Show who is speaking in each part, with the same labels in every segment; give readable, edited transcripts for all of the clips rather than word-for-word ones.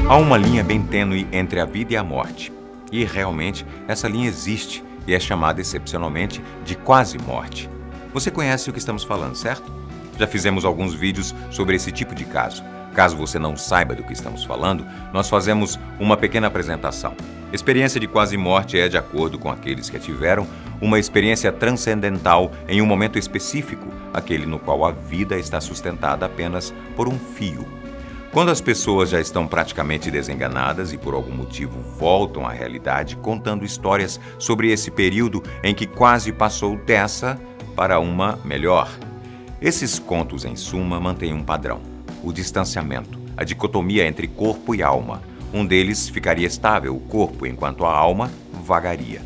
Speaker 1: Há uma linha bem tênue entre a vida e a morte. E realmente essa linha existe e é chamada excepcionalmente de quase morte. Você conhece o que estamos falando, certo? Já fizemos alguns vídeos sobre esse tipo de caso. Caso você não saiba do que estamos falando, nós fazemos uma pequena apresentação. Experiência de quase morte é de acordo com aqueles que tiveram uma experiência transcendental em um momento específico, aquele no qual a vida está sustentada apenas por um fio. Quando as pessoas já estão praticamente desenganadas e por algum motivo voltam à realidade contando histórias sobre esse período em que quase passou dessa para uma melhor. Esses contos, em suma, mantêm um padrão: o distanciamento, a dicotomia entre corpo e alma. Um deles ficaria estável, o corpo, enquanto a alma vagaria.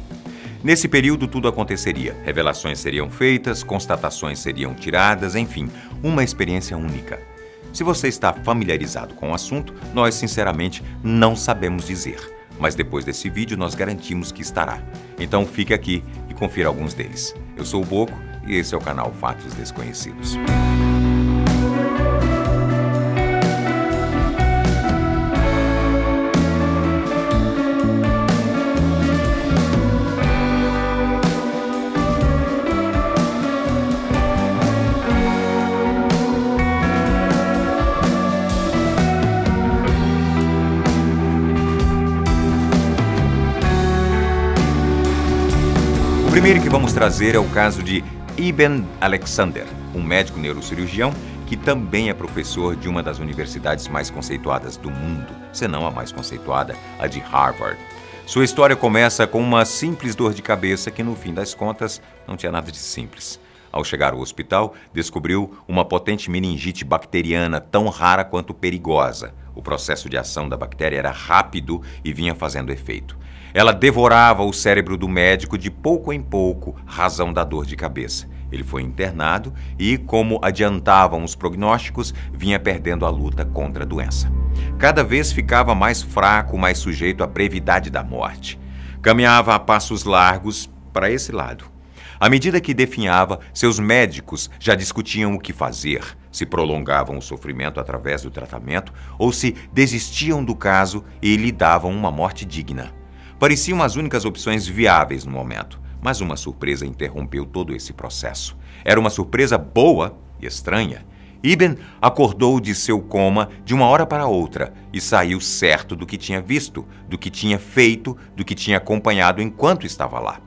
Speaker 1: Nesse período tudo aconteceria, revelações seriam feitas, constatações seriam tiradas, enfim, uma experiência única. Se você está familiarizado com o assunto, nós sinceramente não sabemos dizer, mas depois desse vídeo nós garantimos que estará. Então fique aqui e confira alguns deles. Eu sou o Boco e esse é o canal Fatos Desconhecidos. O primeiro que vamos trazer é o caso de Ibn Alexander, um médico neurocirurgião que também é professor de uma das universidades mais conceituadas do mundo, se não a mais conceituada, a de Harvard. Sua história começa com uma simples dor de cabeça que, no fim das contas, não tinha nada de simples. Ao chegar ao hospital, descobriu uma potente meningite bacteriana tão rara quanto perigosa. O processo de ação da bactéria era rápido e vinha fazendo efeito. Ela devorava o cérebro do médico de pouco em pouco, razão da dor de cabeça. Ele foi internado e, como adiantavam os prognósticos, vinha perdendo a luta contra a doença. Cada vez ficava mais fraco, mais sujeito à brevidade da morte. Caminhava a passos largos para esse lado. À medida que definhava, seus médicos já discutiam o que fazer, se prolongavam o sofrimento através do tratamento ou se desistiam do caso e lhe davam uma morte digna. Pareciam as únicas opções viáveis no momento, mas uma surpresa interrompeu todo esse processo. Era uma surpresa boa e estranha. Ibn acordou de seu coma de uma hora para outra e saiu certo do que tinha visto, do que tinha feito, do que tinha acompanhado enquanto estava lá.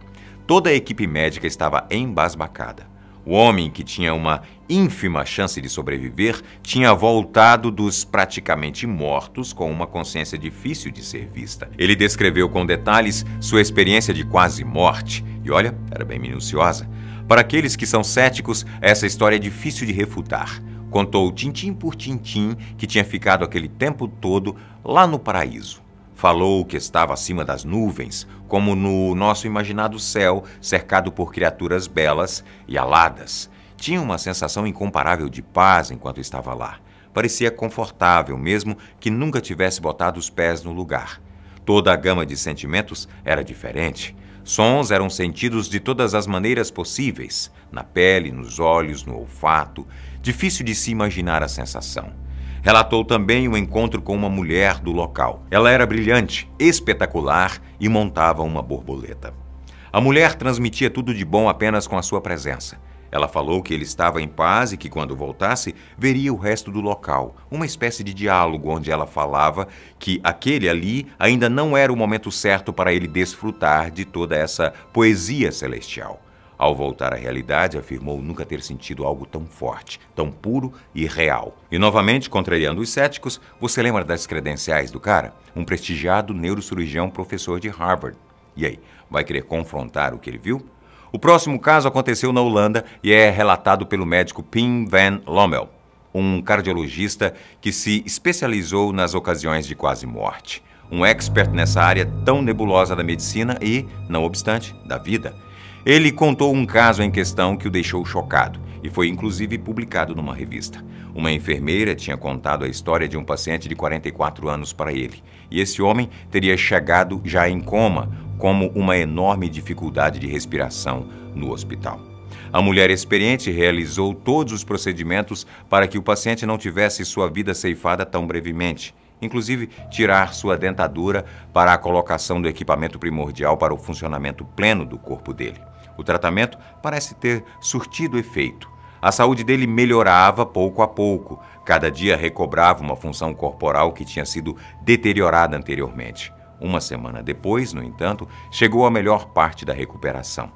Speaker 1: Toda a equipe médica estava embasbacada. O homem, que tinha uma ínfima chance de sobreviver, tinha voltado dos praticamente mortos com uma consciência difícil de ser vista. Ele descreveu com detalhes sua experiência de quase morte, e olha, era bem minuciosa. Para aqueles que são céticos, essa história é difícil de refutar. Contou tintim por tintim que tinha ficado aquele tempo todo lá no paraíso. Falou que estava acima das nuvens, como no nosso imaginado céu, cercado por criaturas belas e aladas. Tinha uma sensação incomparável de paz enquanto estava lá. Parecia confortável, mesmo que nunca tivesse botado os pés no lugar. Toda a gama de sentimentos era diferente. Sons eram sentidos de todas as maneiras possíveis, na pele, nos olhos, no olfato. Difícil de se imaginar a sensação. Relatou também o encontro com uma mulher do local. Ela era brilhante, espetacular e montava uma borboleta. A mulher transmitia tudo de bom apenas com a sua presença. Ela falou que ele estava em paz e que quando voltasse, veria o resto do local. Uma espécie de diálogo onde ela falava que aquele ali ainda não era o momento certo para ele desfrutar de toda essa poesia celestial. Ao voltar à realidade, afirmou nunca ter sentido algo tão forte, tão puro e real. E novamente, contrariando os céticos, você lembra das credenciais do cara? Um prestigiado neurocirurgião professor de Harvard. E aí, vai querer confrontar o que ele viu? O próximo caso aconteceu na Holanda e é relatado pelo médico Pim van Lommel, um cardiologista que se especializou nas ocasiões de quase morte. Um expert nessa área tão nebulosa da medicina e, não obstante, da vida. Ele contou um caso em questão que o deixou chocado e foi inclusive publicado numa revista. Uma enfermeira tinha contado a história de um paciente de 44 anos para ele, e esse homem teria chegado já em coma, como uma enorme dificuldade de respiração no hospital. A mulher experiente realizou todos os procedimentos para que o paciente não tivesse sua vida ceifada tão brevemente, inclusive tirar sua dentadura para a colocação do equipamento primordial para o funcionamento pleno do corpo dele. O tratamento parece ter surtido efeito. A saúde dele melhorava pouco a pouco. Cada dia recobrava uma função corporal que tinha sido deteriorada anteriormente. Uma semana depois, no entanto, chegou a melhor parte da recuperação.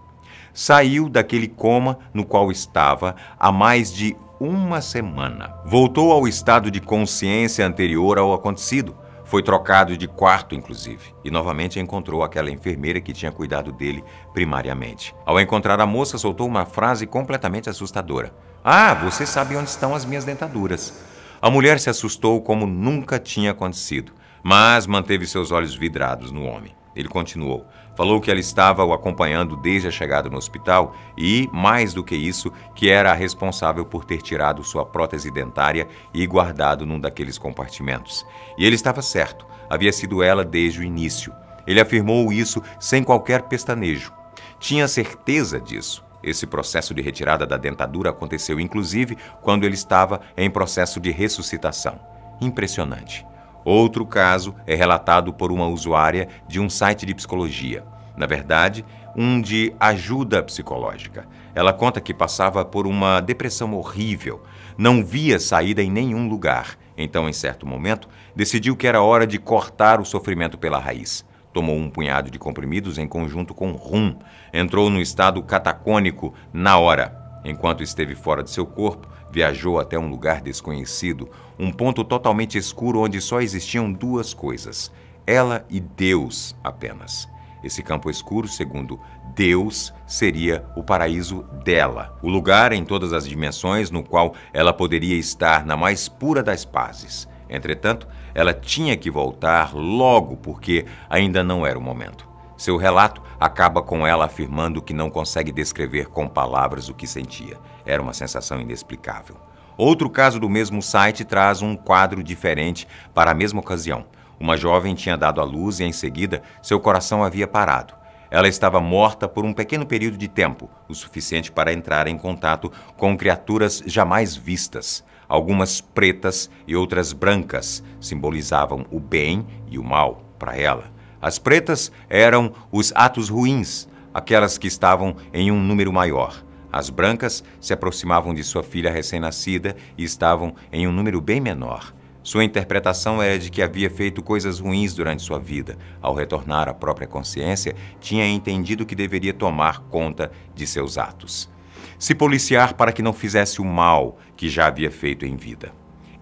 Speaker 1: Saiu daquele coma no qual estava há mais de uma semana. Voltou ao estado de consciência anterior ao acontecido. Foi trocado de quarto, inclusive, e novamente encontrou aquela enfermeira que tinha cuidado dele primariamente. Ao encontrar a moça, soltou uma frase completamente assustadora. "Ah, você sabe onde estão as minhas dentaduras." A mulher se assustou como nunca tinha acontecido, mas manteve seus olhos vidrados no homem. Ele continuou. Falou que ela estava o acompanhando desde a chegada no hospital e, mais do que isso, que era a responsável por ter tirado sua prótese dentária e guardado num daqueles compartimentos. E ele estava certo, havia sido ela desde o início. Ele afirmou isso sem qualquer pestanejo. Tinha certeza disso. Esse processo de retirada da dentadura aconteceu, inclusive, quando ele estava em processo de ressuscitação. Impressionante. Outro caso é relatado por uma usuária de um site de psicologia. Na verdade, um de ajuda psicológica. Ela conta que passava por uma depressão horrível, não via saída em nenhum lugar. Então, em certo momento, decidiu que era hora de cortar o sofrimento pela raiz. Tomou um punhado de comprimidos em conjunto com rum. Entrou no estado catacônico na hora. Enquanto esteve fora de seu corpo, viajou até um lugar desconhecido, um ponto totalmente escuro onde só existiam duas coisas: ela e Deus apenas. Esse campo escuro, segundo Deus, seria o paraíso dela, o lugar em todas as dimensões no qual ela poderia estar na mais pura das pazes. Entretanto, ela tinha que voltar logo porque ainda não era o momento. Seu relato acaba com ela afirmando que não consegue descrever com palavras o que sentia. Era uma sensação inexplicável. Outro caso do mesmo site traz um quadro diferente para a mesma ocasião. Uma jovem tinha dado à luz e, em seguida, seu coração havia parado. Ela estava morta por um pequeno período de tempo, o suficiente para entrar em contato com criaturas jamais vistas. Algumas pretas e outras brancas simbolizavam o bem e o mal para ela. As pretas eram os atos ruins, aquelas que estavam em um número maior. As brancas se aproximavam de sua filha recém-nascida e estavam em um número bem menor. Sua interpretação era de que havia feito coisas ruins durante sua vida. Ao retornar à própria consciência, tinha entendido que deveria tomar conta de seus atos. Se policiar para que não fizesse o mal que já havia feito em vida.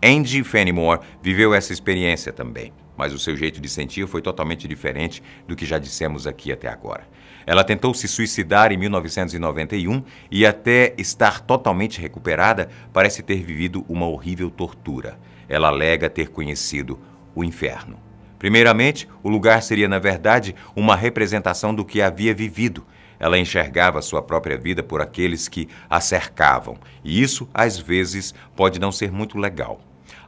Speaker 1: Angie Fenimore viveu essa experiência também, mas o seu jeito de sentir foi totalmente diferente do que já dissemos aqui até agora. Ela tentou se suicidar em 1991 e, até estar totalmente recuperada, parece ter vivido uma horrível tortura. Ela alega ter conhecido o inferno. Primeiramente, o lugar seria, na verdade, uma representação do que havia vivido. Ela enxergava sua própria vida por aqueles que a cercavam, e isso, às vezes, pode não ser muito legal.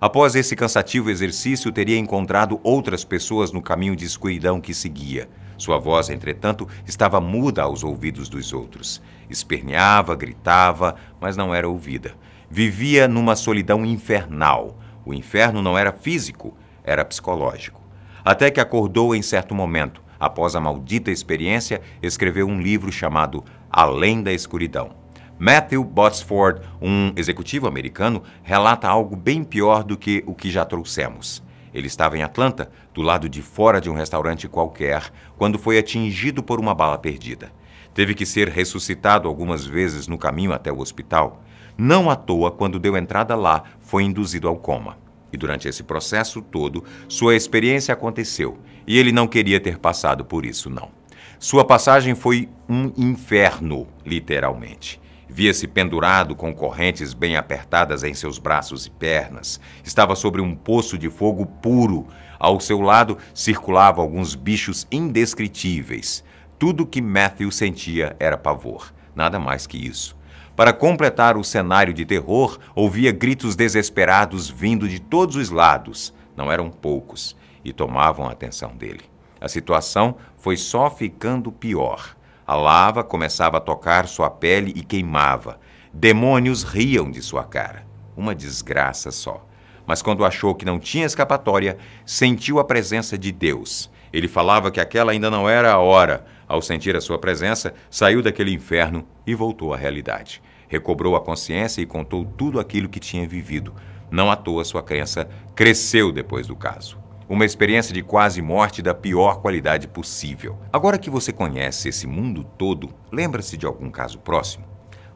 Speaker 1: Após esse cansativo exercício, teria encontrado outras pessoas no caminho de escuridão que seguia. Sua voz, entretanto, estava muda aos ouvidos dos outros. Esperneava, gritava, mas não era ouvida. Vivia numa solidão infernal. O inferno não era físico, era psicológico. Até que acordou em certo momento. Após a maldita experiência, escreveu um livro chamado Além da Escuridão. Matthew Botsford, um executivo americano, relata algo bem pior do que o que já trouxemos. Ele estava em Atlanta, do lado de fora de um restaurante qualquer, quando foi atingido por uma bala perdida. Teve que ser ressuscitado algumas vezes no caminho até o hospital. Não à toa, quando deu entrada lá, foi induzido ao coma. E durante esse processo todo, sua experiência aconteceu, e ele não queria ter passado por isso, não. Sua passagem foi um inferno, literalmente. Via-se pendurado com correntes bem apertadas em seus braços e pernas. Estava sobre um poço de fogo puro. Ao seu lado circulavam alguns bichos indescritíveis. Tudo que Matthew sentia era pavor, nada mais que isso. Para completar o cenário de terror, ouvia gritos desesperados vindo de todos os lados. Não eram poucos, e tomavam a atenção dele. A situação foi só ficando pior. A lava começava a tocar sua pele e queimava. Demônios riam de sua cara. Uma desgraça só. mas quando achou que não tinha escapatória, sentiu a presença de Deus. Ele falava que aquela ainda não era a hora. Ao sentir a sua presença, saiu daquele inferno e voltou à realidade. Recobrou a consciência e contou tudo aquilo que tinha vivido. Não à toa sua crença cresceu depois do caso. Uma experiência de quase morte da pior qualidade possível. Agora que você conhece esse mundo todo, lembra-se de algum caso próximo?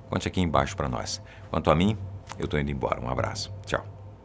Speaker 1: Conte aqui embaixo para nós. Quanto a mim, eu estou indo embora. Um abraço. Tchau.